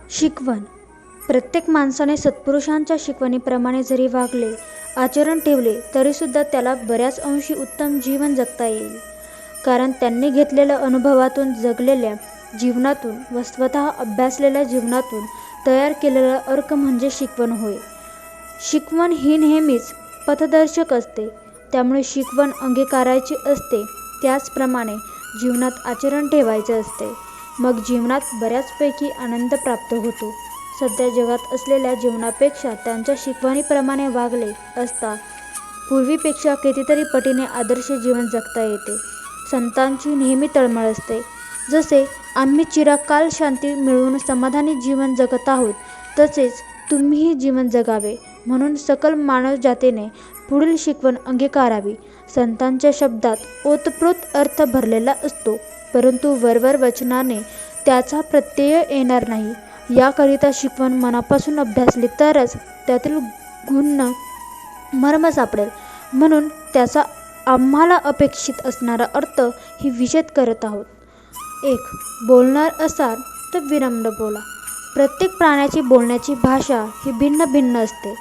शिकवण. प्रत्येक माणसाने सत्पुरुषांच्या शिकवणीप्रमाणे जरी वागले, आचरण ठेवले तरीसुद्धा त्याला बऱ्याच अंशी उत्तम जीवन जगता येईल. कारण त्यांनी घेतलेल्या अनुभवातून, जगलेल्या जीवनातून व स्वतः अभ्यासलेल्या जीवनातून तयार केलेला अर्क म्हणजे शिकवण होय. शिकवण ही नेहमीच पथदर्शक असते. त्यामुळे शिकवण अंगीकारायची असते. त्याचप्रमाणे जीवनात आचरण ठेवायचे असते. मग जीवनात बऱ्याचपैकी आनंद प्राप्त होतो. सध्या जगात असलेल्या जीवनापेक्षा त्यांच्या शिकवणीप्रमाणे वागले असता पूर्वीपेक्षा कितीतरी पटीने आदर्श जीवन जगता येते. संतांची नेहमी तळमळ असते. जसे आम्ही चिरकाल शांती मिळवून समाधानी जीवन जगत आहोत, तसेच तुम्हीही जीवन जगावे म्हणून सकल मानवजातीने पुढील शिकवण अंगीकारावी. संतांच्या शब्दात ओतप्रोत अर्थ भरलेला असतो, परंतु वरवर वचनाने त्याचा प्रत्यय येणार नाही. याकरिता शिकवण मनापासून अभ्यासली तरच त्यातील गुह्य मर्म सापडेल. म्हणून त्याचा आम्हाला अपेक्षित असणारा अर्थ ही विशद करत आहोत. 1. बोलणार असाल तर विनम्र बोला. प्रत्येक प्राण्याची बोलण्याची भाषा ही भिन्न भिन्न असते.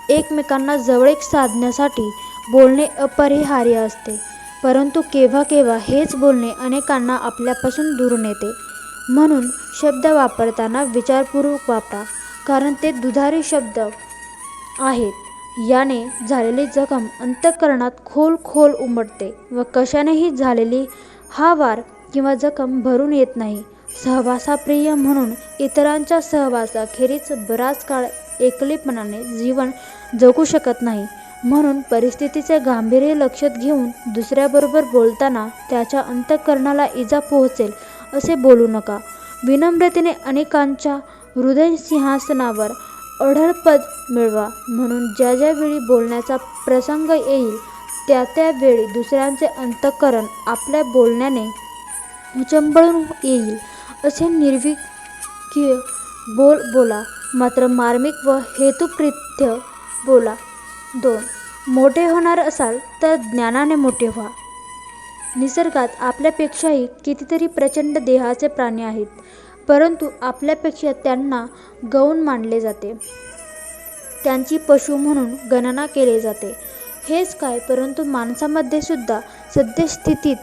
एकमेकांना जवळीक साधण्यासाठी बोलणे अपरिहार्य असते, परंतु केव्हा केव्हा हेच बोलणे अनेकांना आपल्यापासून दूर नेते. म्हणून शब्द वापरताना विचारपूर्वक वापरा, कारण ते दुधारी शब्द आहेत. याने झालेली जखम अंतःकरणात खोल उमटते व कशानेही झालेली हा वार किंवा जखम भरून येत नाही. सहवासाप्रिय म्हणून इतरांच्या सहवासाखेरीज बराच काळ एकलेपणाने जीवन जगू शकत नाही. म्हणून परिस्थितीचे गांभीर्य लक्षात घेऊन दुसऱ्याबरोबर बोलताना त्याच्या अंतःकरणाला इजा पोहोचेल असे बोलू नका. विनम्रतेने अनेकांच्या हृदयसिंहासनावर अढळपद मिळवा. म्हणून ज्या ज्या वेळी बोलण्याचा प्रसंग येईल त्या त्या वेळी दुसऱ्याचे अंतःकरण आपल्या बोलण्याने उचंबळून येईल असे निर्विकीय बोला, मात्र मार्मिक व हेतुप्रीत्य बोला. 2. मोठे होणार असाल तर ज्ञानाने मोठे व्हा. निसर्गात आपल्यापेक्षाही कितीतरी प्रचंड देहाचे प्राणी आहेत, परंतु आपल्यापेक्षा त्यांना गौण मानले जाते. त्यांची पशु म्हणून गणना केली जाते. हेच काय, परंतु माणसामध्ये सुद्धा सद्यस्थितीत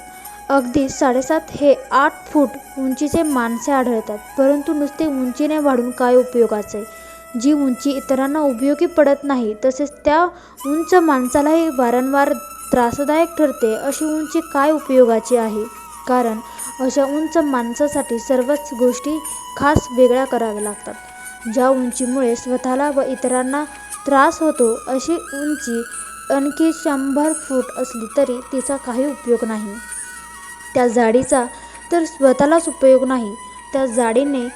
अगदी 7.5 हे 8 फूट उंचीचे माणसे आढळतात. परंतु नुसते उंचीने वाढून काय उपयोगाचे? जी उंची इतरांना उपयोगी पडत नाही, तसेच त्या उंच माणसालाही वारंवार त्रासदायक ठरते, अशी उंची काय उपयोगाची आहे? कारण अशा उंच माणसासाठी सर्वच गोष्टी खास वेगळ्या कराव्या लागतात. ज्या उंचीमुळे स्वतःला व इतरांना त्रास होतो, अशी उंची आणखी 100 फूट असली तरी तिचा काही उपयोग नाही. त्या जाडीचा तर स्वतःलाच उपयोग नाही. त्या जाडीने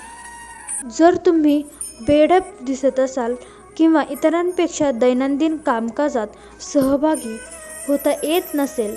जर तुम्ही बेढप दिसत असाल किंवा इतरांपेक्षा दैनंदिन कामकाजात सहभागी होता येत नसेल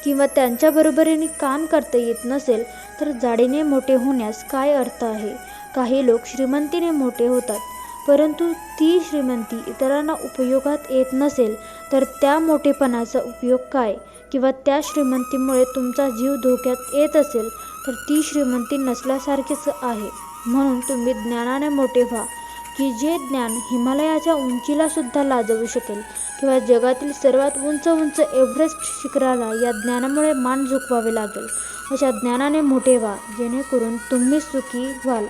किंवा त्यांच्या बरोबरीने काम करता येत नसेल, तर जाडीने मोठे होण्यास काय अर्थ आहे? काही लोक श्रीमंतीने मोठे होतात, परंतु ती श्रीमंती इतरांना उपयोगात येत नसेल तर त्या मोठेपणाचा उपयोग काय? किंवा त्या श्रीमंतीमुळे तुमचा जीव धोक्यात येत असेल तर ती श्रीमंती नसल्यासारखेच आहे. म्हणून तुम्ही ज्ञानाने मोठे व्हा, की जे ज्ञान हिमालयाच्या उंचीला सुद्धा लाजवू शकेल किंवा जगातील सर्वात उंच एव्हरेस्ट शिखराला या ज्ञानामुळे मान झुकवावे लागेल. अशा ज्ञानाने मोठे व्हा, जेणेकरून तुम्ही सुखी व्हाल.